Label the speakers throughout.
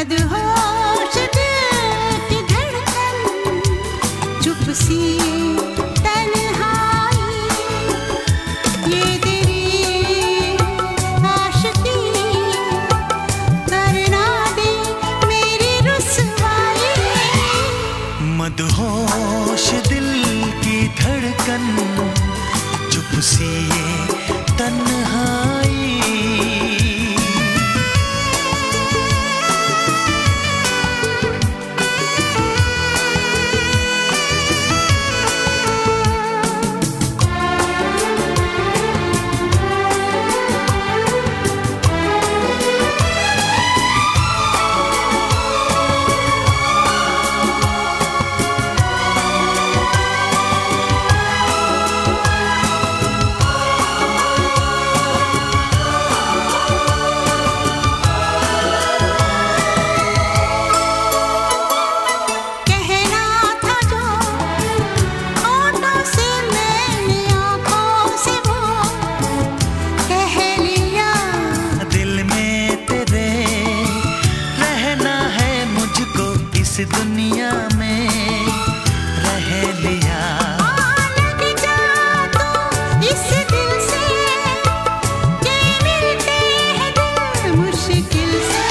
Speaker 1: मदहोश दिल की धड़कन चुप सी तन्हाई ये तेरी आशिकी करना दे मेरी रुसवाई
Speaker 2: मदहोश दिल की धड़कन चुप सी तन्हाई दुनिया में रह लिया
Speaker 1: लग जा तो इस दिल से के मिलते हैं दिल मुश्किल से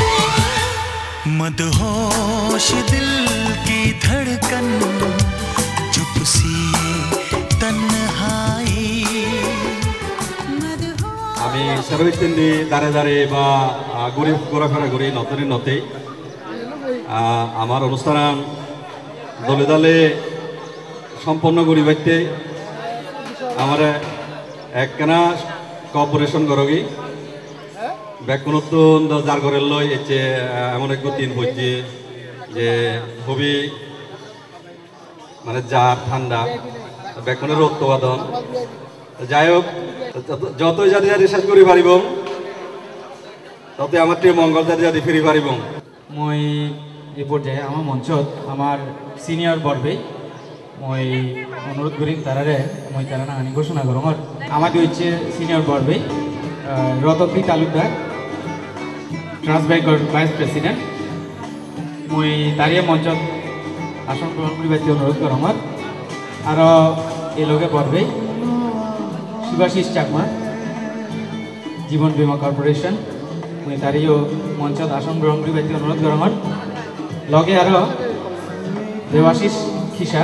Speaker 2: मदहोश दिल की धड़कन चुप सी तन्हाई
Speaker 3: আমি সর্বদিন দাঁড়ে দাঁড়িয়ে বা ঘুরে ঘোরাফেরা করি নতুন নতেই আমার অনুষ্ঠান দলে দলে সম্পন্ন করি বাইতে আমার একখানা কোঅপারেশন করগি ব্যাক নতুন যার করে লই এসে এমন এক দিন হচ্ছে যে খুবই মানে জার ঠান্ডা ব্যাকনের রক্তবাদন যাই হোক যতই জাতি জাতি শেষ করি পারিব ততই আমার মঙ্গল জাতি জাতি ফিরি পারিব
Speaker 4: মই এই পর্যায়ে আমার মঞ্চত আমার সিনিয়র বর্বে মই অনুরোধ করি তারারে মই তারা আনি ঘোষণা করম আমাদের হচ্ছে সিনিয়র বর্বে রতকী তালুকদার ট্রান্সব্যাঙ্কর ভাইস প্রেসিডেন্ট মই তারিয়ে মঞ্চত আসন গ্রহণ করিবাতে অনুরোধ করম আর এই লোকে বর্বে শিবাশিস চাকমা জীবন বীমা কর্পোরেশন মই তারিও মঞ্চত আসন গ্রহণ করিবাতে অনুরোধ করম লগে আরো দেবাশিস খিসা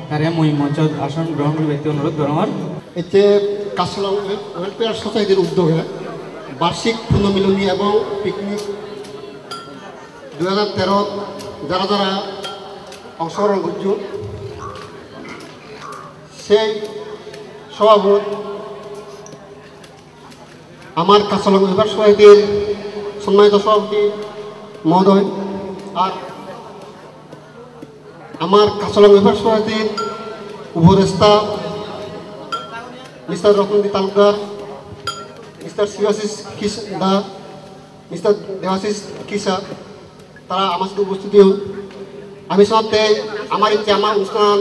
Speaker 4: তারে মই মঞ্চত আসন গ্রহণ করিবাতে অনুরোধ করম
Speaker 5: এতে কাশলং ওয়েলফেয়ার সোসাইটির উদ্যোগে বার্ষিক পুনর্মিলনী এবং পিকনিক 2013 যারা যারা অংশগ্রহণ করছো সেই সভাপতি আমার কাশলং ওয়েলফেয়ার সোসাইটির সম্মানিত সভাপতি মহোদয় আর আমার কাশলং ওয়েলফেয়ার সোসাইটির উপদেষ্টা মিস্টার রতনদী তালুকদার মিস্টার শিবাশিস দা মিস্টার দেবাশিস কিসা তারা আমার সাথে উপস্থিত হন আমি সাথে আমার ইচ্ছে আমার অনুষ্ঠান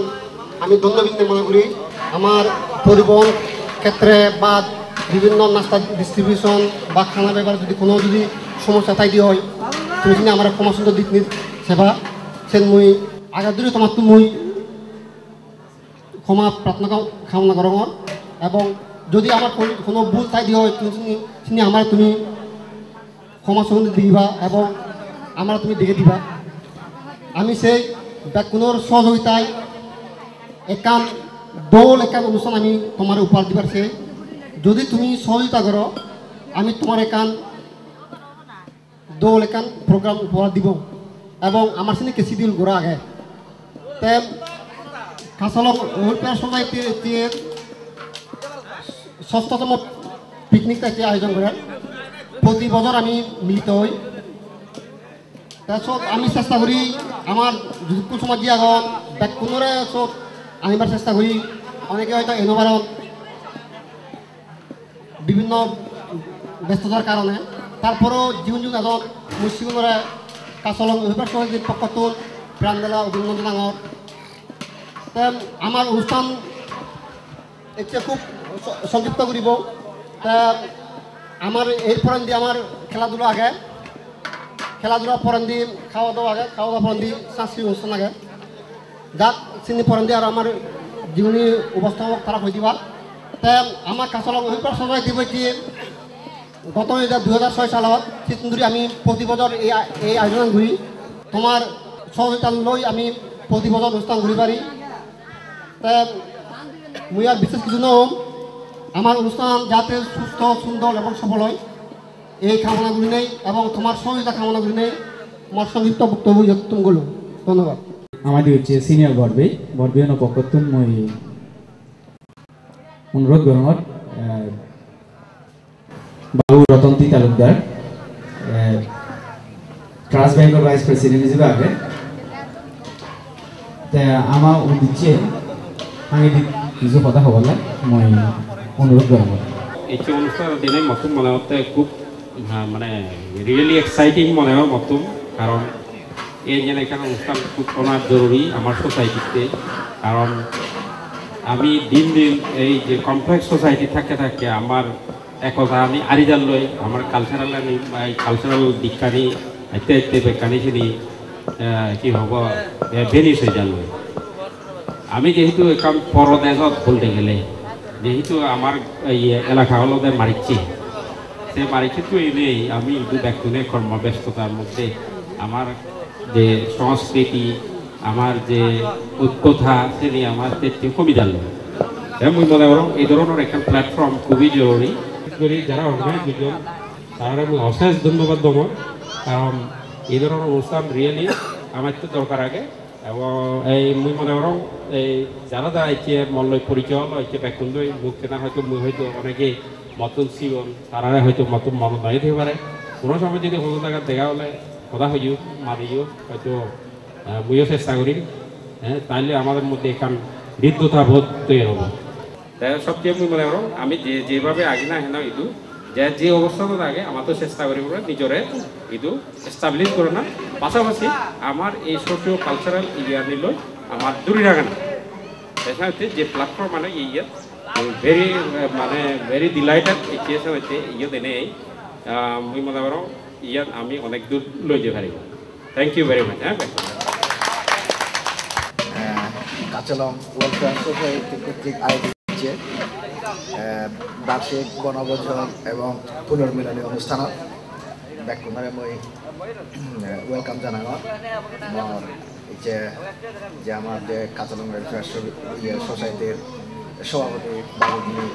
Speaker 5: আমি ধন্যবাদ মনে করি আমার পরিবহন ক্ষেত্রে বা বিভিন্ন নাস্তা ডিস্ট্রিবিউশন বা খানা ব্যাপারে যদি কোনো যদি সমস্যা তাই দিয়ে হয় তুমি যদি আমার ক্ষমা সুন্দর দিক সেবা সেন মুই আগার দূরে তোমার তো মুই ক্ষমা প্রার্থনা কামনা করো এবং যদি আমার কোনো ভুল তাই দিয়ে হয় তুমি আমার তুমি ক্ষমা সুন্দর দিবা এবং আমার তুমি দেখে দিবা আমি সেই ব্যাকুণর সহযোগিতায় একান দোল একান অনুষ্ঠান আমি তোমার উপহার দিবার সে যদি তুমি সহযোগিতা করো আমি তোমার একান দোল একান প্রোগ্রাম উপহার দিব এবং আমার সঙ্গে কেসি দিল গোড়া আগে তাই কাশলং ওয়েলফেয়ার সোসাইটির 6তম পিকনিকটা আয়োজন করে প্রতি বছর আমি মিলিত হই তাৰপিছত আমি চেষ্টা করি আমার যুদ্ধ সমাজ দিয়ে আগত ব্যাকুণরে সব আনিবার চেষ্টা করি অনেকে হয়তো এনভারত বিভিন্ন ব্যস্ততার কারণে তারপরেও জীবন যুগ আগত মুসলিমরা কাশলং ওয়েলফেয়ার সোসাইটির পক্ষত প্রাণবেলা অভিনন্দন ডাঙর আমার অনুষ্ঠান এতিয়া খুব সংক্ষিপ্ত করব তা আমার এরপর দিয়ে আমার খেলাধুলা আগে খেলাধুলা পরান দি খাওয়া দাওয়া পরান দি সাংস্কৃতিক অনুষ্ঠান আগে যাক চিনি পরান দি আর আমার জীবনী উপস্থাপক তারা হয়ে দিবা তাই আমার কাছালং অভিপ্রায় সবাই দিব কি গত 2006 সালত ঠিক ধরে আমি প্রতি বছর এই আয়োজন ঘুরি তোমার সহযোগিতা লই আমি প্রতি বছর অনুষ্ঠান ঘুরি পারি তাই মুই আর বিশেষ কিছু নম আমার অনুষ্ঠান যাতে সুস্থ সুন্দর এবং সফল হয় এই কামনাগুলি নেই এবং তোমার সহযোগিতা কামনাগুলি নেই আমার সংক্ষিপ্ত বক্তব্য তুমি ধন্যবাদ
Speaker 4: আমাদের হচ্ছে সিনিয়র বরবেন পক্ষতুন মই অনুরোধ গরমত বাবু রতন্তি তালুকদার ট্রাস্ট ব্যাংকের ভাইস প্রেসিডেন্ট হিসেবে আগে আমার দিচ্ছে সাংগীতিক কিছু কথা হবার মই অনুরোধ গরমত
Speaker 6: এই অনুষ্ঠান দিনে মতুম মনে হতে খুব মানে রিয়েলি এক্সাইটিং মনে হয় মতুম কারণ এই যেন এখানে অনুষ্ঠান খুব অনেক জরুরি আমার সোসাইটিতে কারণ আমি দিন দিন এই যে কমপ্লেক্স সোসাইটি থাকে আমার একথা আমি আরিজাল লই আমার কালচারাল দিকখানি আইতে বেকানি চিনি কি হব বেনিস হয়ে যাল আমি যেহেতু এখন পরদেশত বলতে গেলে যেহেতু আমার এলাকা হলো মারিচ্ছি সে মারিচ্ছি এনেই আমি একটু ব্যক্তিনে কর্মব্যস্ততার মধ্যে আমার যে সংস্কৃতি আমার যে উৎকথা সে নিয়ে আমার কমি জানলো আমি মনে করো এই ধরনের একটা প্ল্যাটফর্ম খুবই জরুরি যারা অর্গানাইজ দুজন তারা আমি অশেষ ধন্যবাদ দেব কারণ এই ধরনের অনুষ্ঠান রিয়েলি আমার তো দরকার আগে এবং এই মুই মনে করো এই যারা আইছে মল্লয় পরিচয় হলো আইছে ব্যাকুন্দই মুখ কেনা হয়তো মুই হয়তো অনেকে মতন সিগন তারা হয়তো মতন মন নাই দিতে পারে কোনো সময় যদি কোনো জায়গায় দেখা হলে কথা হইও মারিও হয়তো মুইও চেষ্টা করি হ্যাঁ তাইলে আমাদের মধ্যে এখান হৃদ্যতা বোধ তৈরি হবো তাই সবচেয়ে মুই মনে করো আমি যেভাবে আগে না হেন ইদু যে অবস্থাত আগে আমার তো চেষ্টা করি নিজরে ইদু এস্টাবলিশ করে না পাশাপাশি আমার এই সোশিও কালচারাল ইয়া নিল আমার দূরে রাখে না হচ্ছে যে প্ল্যাটফর্ম মানে ইয়ে ভেরি ডিলাইটেড ইতিহাস হচ্ছে ইয়ে দেনে মুই মনে করো ইয়াত আমি অনেক দূর লই যে পারি থ্যাংক ইউ ভেরি মাচ হ্যাঁ
Speaker 7: কাছালং ওয়েলফেয়ার সোসাইটি কর্তৃক আয়োজিত বার্ষিক বনভোজন এবং পুনর্মিলনী অনুষ্ঠান ব্যাকুমারে মই ওয়েলকাম জানানো যে আমার যে কাছালং ওয়েলফেয়ার সোসাইটির সভাপতি বাবুনি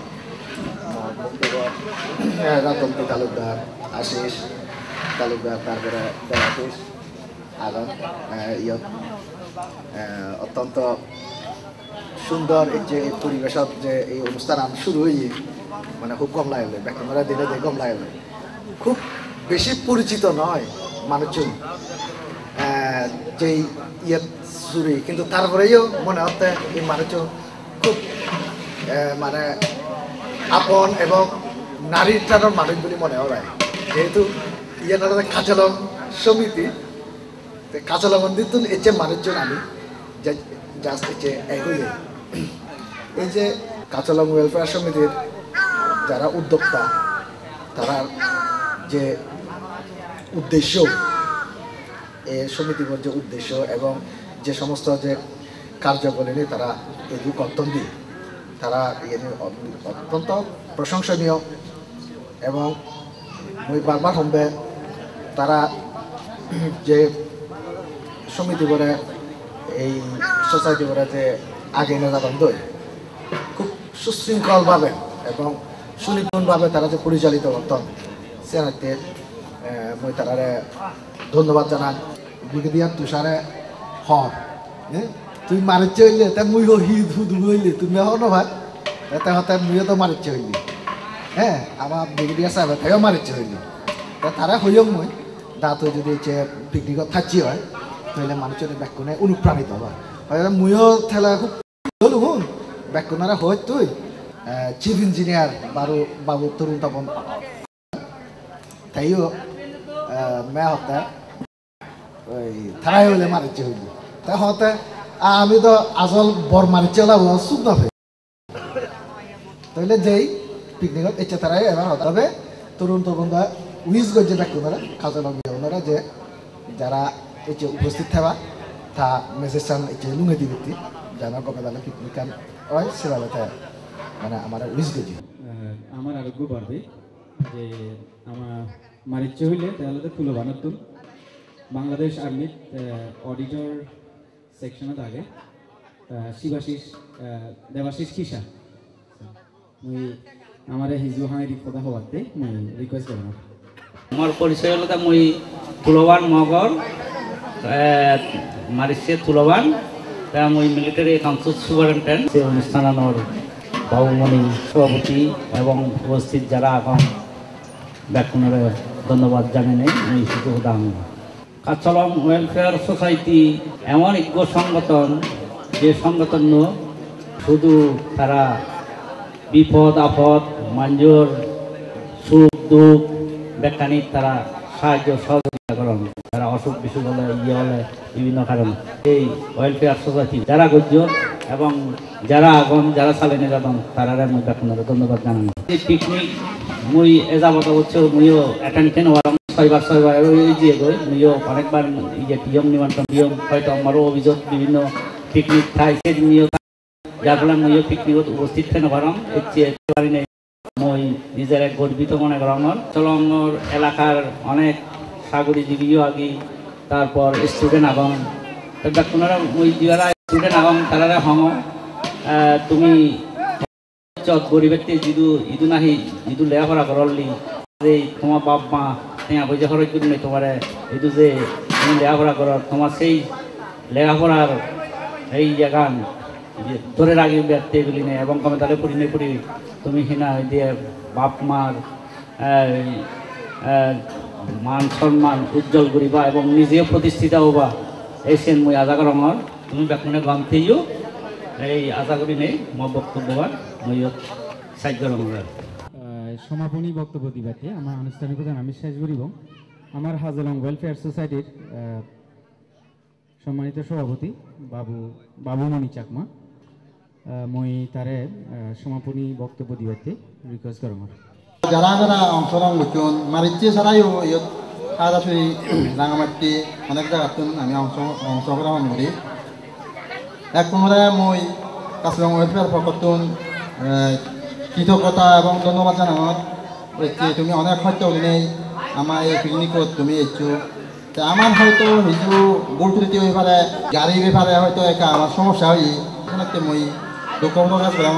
Speaker 7: রতন্তি তালুকদার আশিস তালুকদার তারপরে দেবাশিস আগাম ইয়ত অত্যন্ত সুন্দর এই যে পরিবেশত যে এই অনুষ্ঠান শুরু হয়ে মানে খুব কম লাগলে ব্যাকুমারা দিনে দিয়ে কম লাগলে খুব বেশি পরিচিত নয় মানুষজন যেই ইয়ে শুরু কিন্তু তারপরেও মনে হতে এই মানুষজন খুব মানে আপন এবং নারীর টানোর মানুষ বলে মনে হয় যেহেতু ইয়েটা কাছালং সমিতি কাছালং মন্দির এই যে মানুষজন আমি জাস্ট যে এগোই এই যে কাছালং ওয়েলফেয়ার সমিতির যারা উদ্যোক্তা তারা যে উদ্দেশ্য এই সমিতির যে উদ্দেশ্য এবং যে সমস্ত যে কার্যবলী নিয়ে তারা এগুলো কর্তন দিয়ে তারা অত্যন্ত প্রশংসনীয় এবং মই বারবার সম্ভে তারা যে সমিতি করে এই সোসাইটি করে যে আগে নিয়ে যাবেন দই খুব সুশৃঙ্খলভাবে এবং সুনিপুণভাবে তারা যে পরিচালিত করতেন সেনাতে মই তারারে ধন্যবাদ জানান ব্রিগেডিয়ার তুষারে হর তুই মারিচ্ছে হইলে তা মুই হুদু হইলে তুমি হন ভাই তা হতে মুইও তো মারিচ্ছে হইলি হ্যাঁ আমার ব্রিগেডিয়ার সাহেব তাইও মারিচ্ছে হইলি তা তারা হইও মই দাঁত যদি যে পিকনিকত থাকি হয় তাহলে মানুষের ব্যাকুণে অনুপ্রাণিত হয় হয়তো মুইও ঠেলা খুব হলো শুন ব্যাকুণারা হয় তুই চিফ ইঞ্জিনিয়ার বাবু তরুণ তপন তাইও মে হতে ওই থানায় হইলে মারিচ্ছে হইলি তা হতে আমি তো আসল বর মারিচ্ছে হলে সুখ না ফেলে তাহলে যেই পিকনিকত ইচ্ছা তারাই এবার হতে হবে তরুণ তরুণরা উইজ করছে ব্যাকুণারা কাজল ওনারা যে যারা এই যে উপস্থিত থাকা তা মেসেজ চান এই যে লুঙে দিবি জানা কবে দালে পিকনিক কান ওই সেবাতে মানে আমার উইশ গেছি
Speaker 4: আমার আরোগ্য বাড়বে যে আমার আমার ইচ্ছে হইলে তাহলে তো তুলো বানাতুন বাংলাদেশ আর্মির অডিটর সেকশনত আগে শিবাশিস দেবাশিস কিসা মুই আমার হিজু হাঁড়ি কথা হওয়াতে মুই রিকোয়েস্ট করলাম
Speaker 8: আমার পরিচয় হলো মুই তুলবান মগর মারিছে তুলবান তা মুই মিলিটারি কাউন্সিল সুপারিনটেন্ডেন্ট সেই অনুষ্ঠানের বাবুমণি সভাপতি এবং উপস্থিত যারা এখন ব্যাকুণের ধন্যবাদ জানেন এই সুযোগ দাম কাছলম ওয়েলফেয়ার সোসাইটি এমন এক সংগঠন যে সংগঠন শুধু তারা বিপদ আপদ মানুষের সুখ দুঃখ বেকানিক তারা সাহায্য সহযোগিতা করেন তারা অসুখ বিসুখ হলে হলে বিভিন্ন কারণ এই ওয়েলফেয়ার সোসাইটি যারা গজ্জর এবং যারা আগুন যারা চালিয়ে যাবেন তারা মই বেকুণের ধন্যবাদ জানান এই পিকনিক মুই এযাবত হচ্ছে মুইও অ্যাটেন্ড কেন ছয়বার ওই যে গই মুইও অনেকবার এই যে নিয়ম নিমন্ত্রণ নিয়ম হয়তো আমারও অভিযোগ বিভিন্ন পিকনিক খাই সেদিনও যার ফলে মুইও পিকনিকত উপস্থিত কেন পারাম এর চেয়ে পারি নাই মই নিজের এক গর্বিত মনে করাম চলঙ্গর এলাকার অনেক সাগরীজীবীও আগি তারপর স্টুডেন্ট আগম বেকুণের মুই যারা স্টুডেন্ট আগম তারা হং তুমি গরিবের ইদু নাহি ইদু লেখাপড়া করলি যে তোমার বাপ মা টেঙা পয়সা খরচ করি নাই তোমার ইদু যে তুমি লেখাপড়া কর তোমার সেই লেখাপড়ার এই জায়গান ধরে রাখি ব্যক্তি এগুলি নেই এবং কমে তাহলে পড়ি নেই পড়ি তুমি হিনা দিয়ে বাপ মার মান সম্মান উজ্জ্বল করিবা এবং নিজেও প্রতিষ্ঠিত হবা এই সেন মই আশা করঙর তুমি বেকুণে গন্থেইও এই আশা করি নেই মই বক্তব্যবার মই সাহায্য রঙের
Speaker 4: সমাপনী বক্তব্য দিবাতে আমার আনুষ্ঠানিকতা আমি শেষ করিব আমার হাজলং ওয়েলফেয়ার সোসাইটির সম্মানিত সভাপতি বাবুমণি চাকমা মই তারে সমাপনী বক্তব্য দিবাতে রিকোয়েস্ট করম
Speaker 5: যারা যারা অংশগ্রহণ করছেন মারিচ্ছে ছাড়াইও ইয়ত কাজ আছে রাঙামাটি অনেক জায়গাতুন আমি অংশগ্রহণ করি এক নম্বরে মই কাছলং ওয়েলফেয়ার পক্ষতুন কৃতজ্ঞতা এবং ধন্যবাদ জানাত তুমি অনেক সত্য নেই আমার এই পিকনিকত তুমি এসছো তা আমার হয়তো কিছু ভুল ত্রুটি হয়ে পারে গাড়ি ব্যাপারে হয়তো একটা আমার সমস্যা হই সেখানে মই দুঃখ প্রকাশ করলাম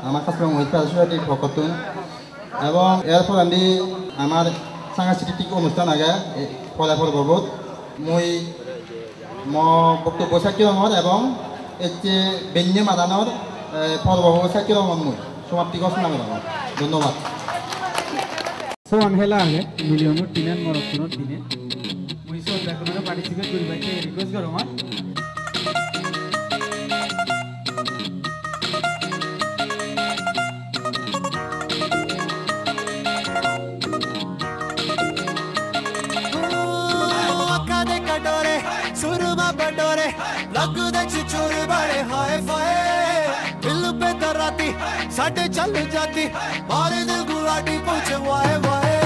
Speaker 5: আমার কাছলং ওয়েলফেয়ার সোসাইটির পক্ষতুন এবং এরপর আমি আমার সাংস্কৃতিক অনুষ্ঠান আগে ফলাফল বাবদ মই বক্তব্য সাক্ষীরমত এবং এর যে বেঞ্জে মাদানোর পর্বহ সাক্ষীরমত মই সমাপ্তি ঘোষণা করলাম ধন্যবাদ
Speaker 4: সোয়ান হেলা আগে মিলিয়নের টিনের মরক্কনের দিনে মই সব বেকুণের পার্টিসিপেট করিবাইতে রিকোয়েস্ট করম
Speaker 2: सुरमा बटोरे लगदे चुर बड़े हाय फाय दिल पे तराती साडे चल जाती मारे दिल गुलाटी पूछे वाए वाए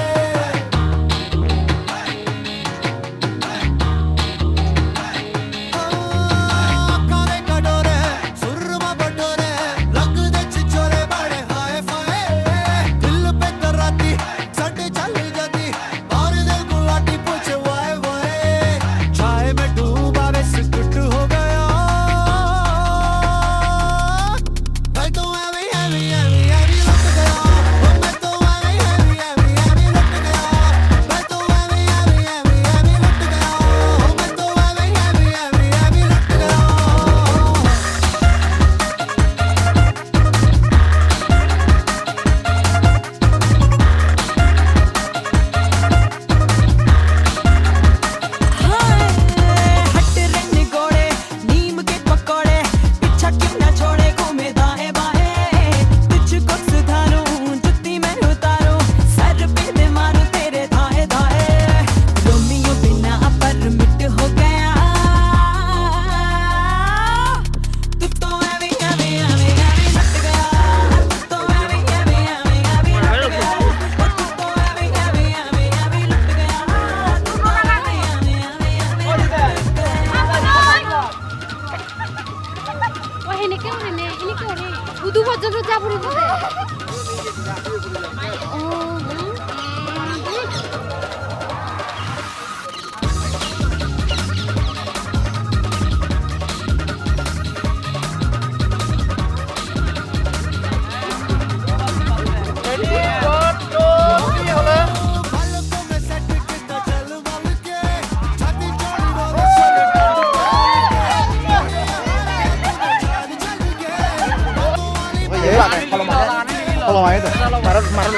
Speaker 7: Kalau main itu,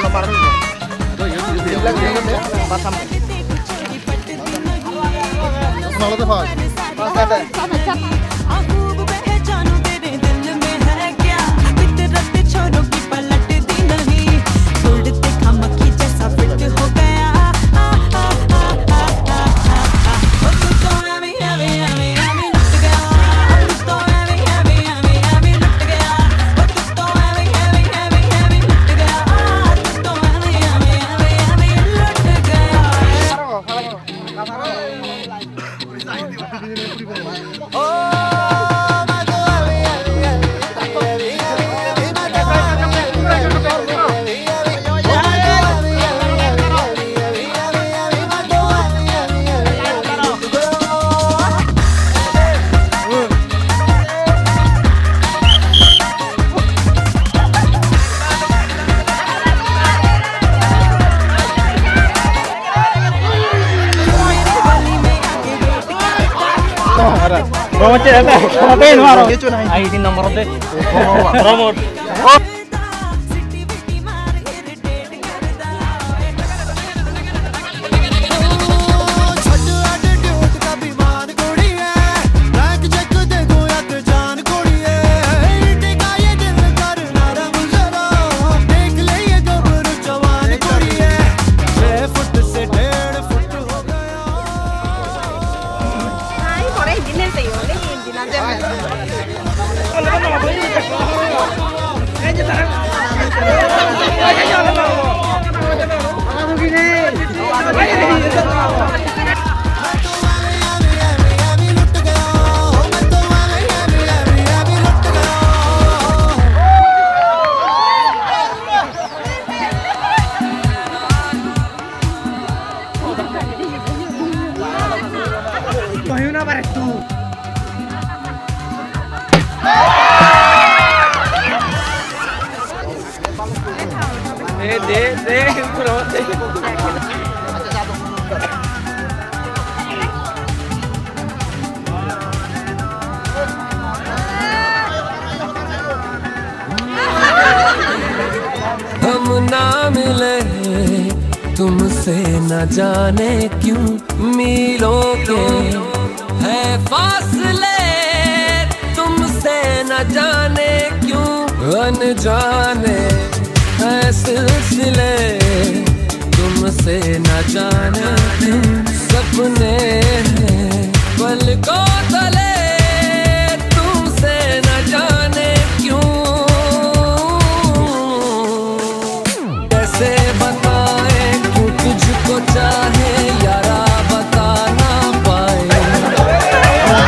Speaker 7: marah. Pasam. Malah tuh pas. Pas ada.
Speaker 8: ID nomor deh. Promote.
Speaker 9: हम ना मिले तुमसे न जाने क्यों मीलों के है फासले तुमसे न जाने क्यों अनजाने है सिलसिले तुमसे न जाने क्यों सपने हैं पलकों तले तुमसे न जाने क्यों कैसे बताए क्यों तुझको चाहे यारा बता ना पाए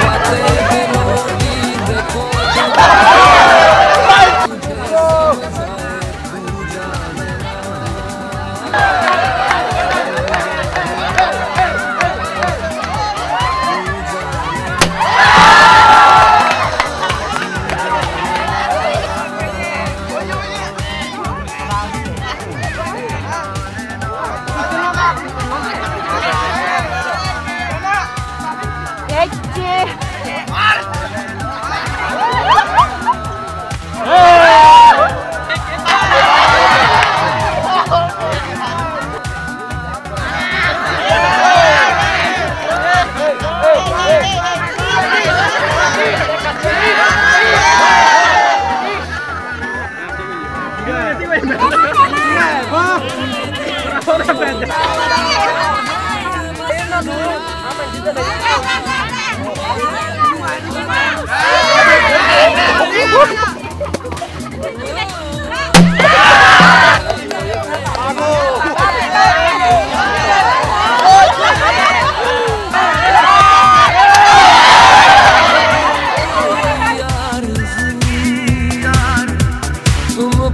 Speaker 9: बातें दिलों की देखो तुम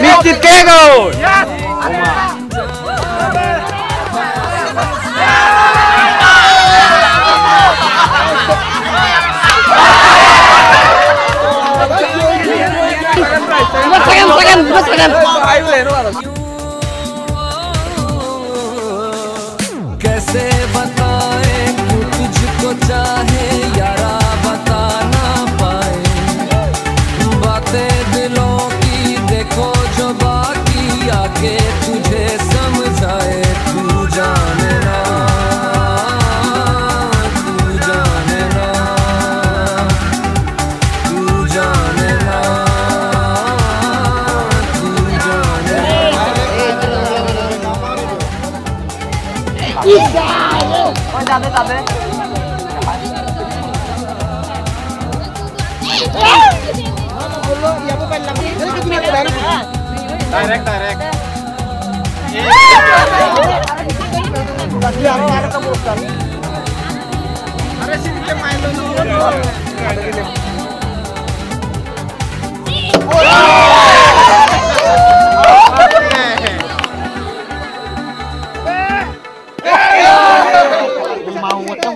Speaker 10: Mình chịt kê rồi.
Speaker 9: कैसे बताएं क्यों तुझको चाहे यारा बता ना पाए बातें दिलों की देखो जो बाकी आके तुझे समझाए तू जाने ना तू जाने ना तू जाने ना तू जाने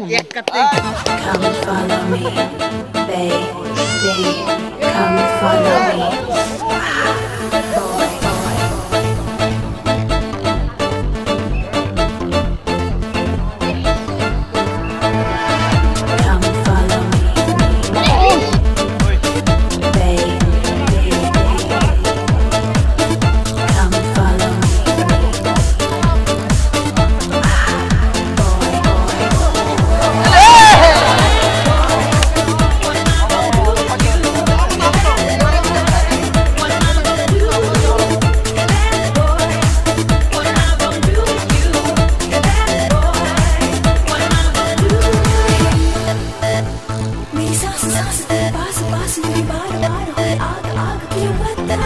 Speaker 1: Come and follow me, baby. Come and follow me. मेरी सांस सांस पास पास मेरी बार बार आग आग क्यों बता